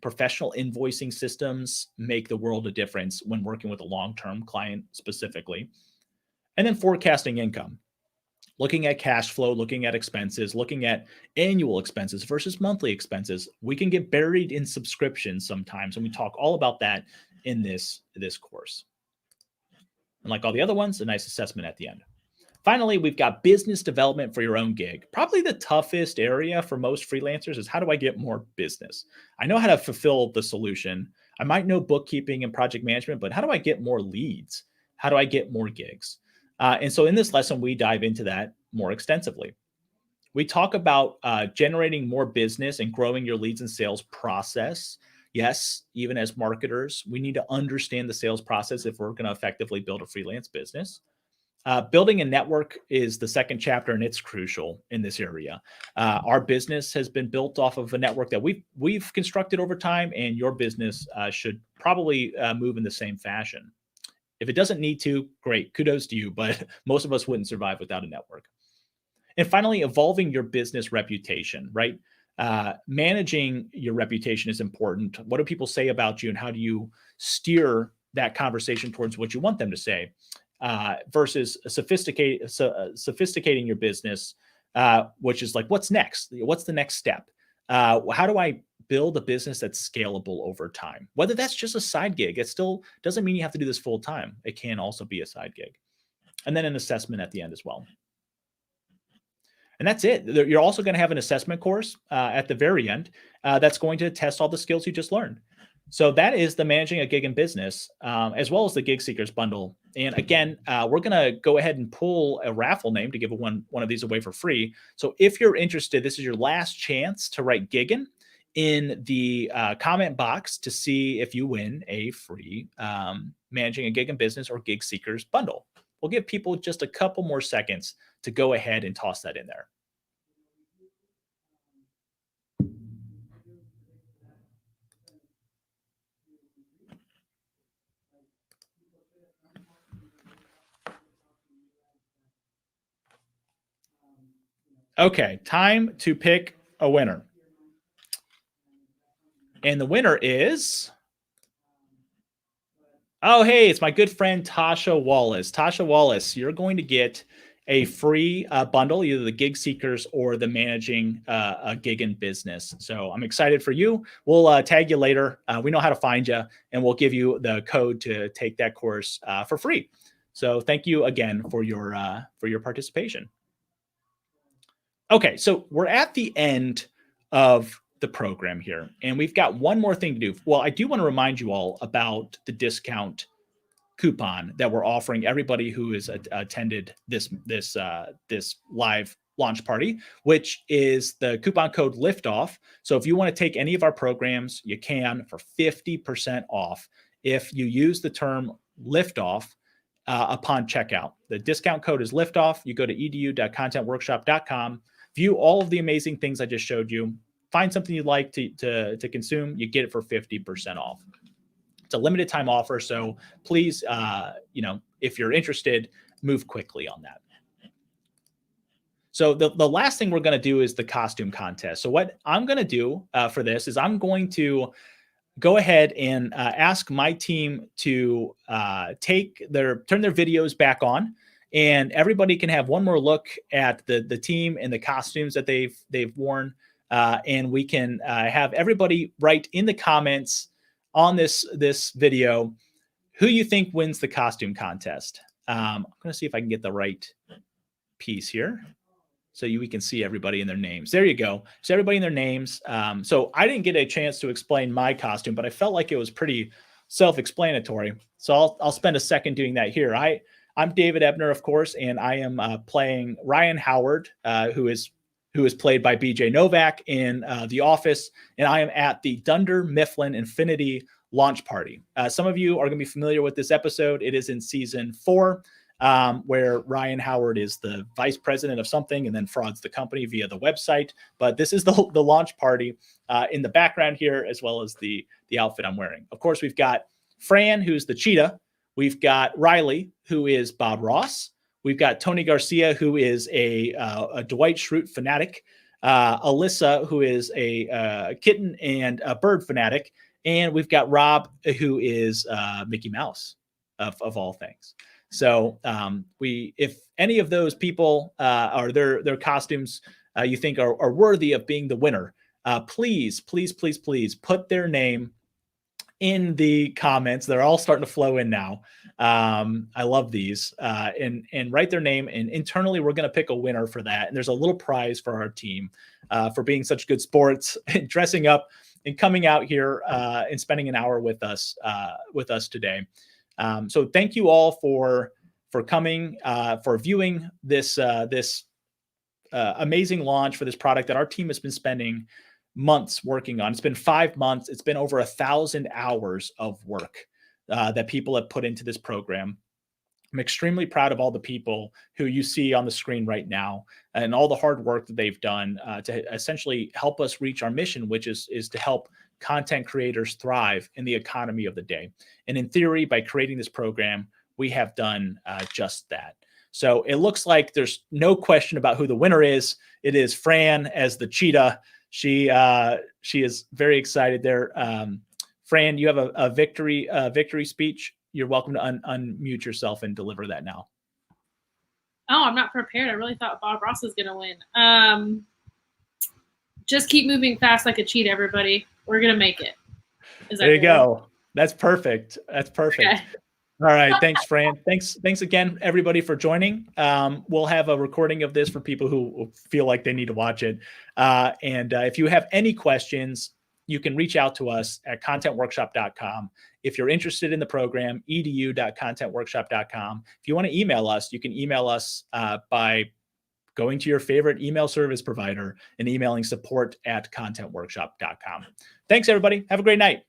professional invoicing systems make the world a difference when working with a long-term client specifically. And then forecasting income, looking at cash flow, looking at expenses, looking at annual expenses versus monthly expenses. We can get buried in subscriptions sometimes, and we talk all about that in this course. And like all the other ones, a nice assessment at the end. Finally, we've got business development for your own gig. Probably the toughest area for most freelancers is, how do I get more business? I know how to fulfill the solution. I might know bookkeeping and project management, but how do I get more leads? How do I get more gigs? And so in this lesson, we dive into that more extensively. We talk about generating more business and growing your leads and sales process. Yes, even as marketers, we need to understand the sales process if we're going to effectively build a freelance business. Building a network is the second chapter, and it's crucial in this area. Our business has been built off of a network that we've constructed over time, and your business should probably move in the same fashion. If it doesn't need to, great, kudos to you, but most of us wouldn't survive without a network. And finally, evolving your business reputation, right? Managing your reputation is important. What do people say about you, and how do you steer that conversation towards what you want them to say? Versus sophisticating your business, which is like, what's next? What's the next step? How do I build a business that's scalable over time? Whether that's just a side gig, it still doesn't mean you have to do this full time. It can also be a side gig. And then an assessment at the end as well. And that's it. You're also going to have an assessment course at the very end that's going to test all the skills you just learned. So that is the Managing a Gig in Business, as well as the Gig Seekers Bundle. And again, we're going to go ahead and pull a raffle name to give one of these away for free. So if you're interested, this is your last chance to write Giggin in the comment box to see if you win a free Managing a Gig in Business or Gig Seekers Bundle. We'll give people just a couple more seconds to go ahead and toss that in there. Okay, time to pick a winner. And the winner is Oh, hey, it's my good friend Tasha Wallace. Tasha Wallace, you're going to get a free bundle, either the Gig Seekers or the Managing a Gig in Business. So I'm excited for you. We'll tag you later. We know how to find you, and we'll give you the code to take that course for free. So thank you again for your participation. Okay, so we're at the end of the program here, and we've got one more thing to do. Well, I do want to remind you all about the discount coupon that we're offering everybody who has attended this live launch party, which is the coupon code LIFTOFF. So if you want to take any of our programs, you can for 50% off if you use the term LIFTOFF upon checkout. The discount code is LIFTOFF. You go to edu.contentworkshop.com, view all of the amazing things I just showed you, find something you'd like to consume, you get it for 50% off. It's a limited time offer, so please, if you're interested, move quickly on that. So the last thing we're going to do is the costume contest. So what I'm going to do for this is I'm going to go ahead and ask my team to turn their videos back on, and everybody can have one more look at the team and the costumes that they've worn, and we can have everybody write in the comments on this video who you think wins the costume contest. I'm going to see if I can get the right piece here so we can see everybody in their names. There you go. So everybody in their names. So I didn't get a chance to explain my costume, but I felt like it was pretty self-explanatory. So I'll spend a second doing that here. I'm David Ebner, of course, and I am playing Ryan Howard, who is played by BJ Novak in The Office, and I am at the Dunder Mifflin Infinity launch party. Some of you are going to be familiar with this episode. It is in season 4, where Ryan Howard is the vice president of something and then frauds the company via the website. But this is the launch party in the background here, as well as the outfit I'm wearing. Of course, we've got Fran, who's the cheetah. We've got Riley, who is Bob Ross. We've got Tony Garcia, who is a Dwight Schrute fanatic. Alyssa, who is a kitten and a bird fanatic. And we've got Rob, who is Mickey Mouse, of all things. So if any of those people or their costumes you think are worthy of being the winner, please put their name in the comments. They're all starting to flow in now. I love these, and write their name, and internally we're going to pick a winner for that. And there's a little prize for our team for being such good sports and dressing up and coming out here and spending an hour with us today. So thank you all for coming, for viewing this amazing launch for this product that our team has been spending months working on. It's been 5 months. It's been over 1,000 hours of work that people have put into this program. I'm extremely proud of all the people who you see on the screen right now and all the hard work that they've done to essentially help us reach our mission, which is to help content creators thrive in the economy of the day. And in theory, by creating this program, we have done just that. So it looks like there's no question about who the winner is. It is Fran as the cheetah. She is very excited there. Fran, you have a victory speech. You're welcome to unmute yourself and deliver that now. Oh, I'm not prepared. I really thought Bob Ross was going to win. Just keep moving fast like a cheetah, everybody. We're going to make it. There you go. That's perfect. That's perfect. Okay. All right. Thanks, Fran. Thanks again, everybody, for joining. We'll have a recording of this for people who feel like they need to watch it. And if you have any questions, you can reach out to us at contentworkshop.com. If you're interested in the program, edu.contentworkshop.com. If you want to email us, you can email us by going to your favorite email service provider and emailing support@contentworkshop.com. Thanks, everybody. Have a great night.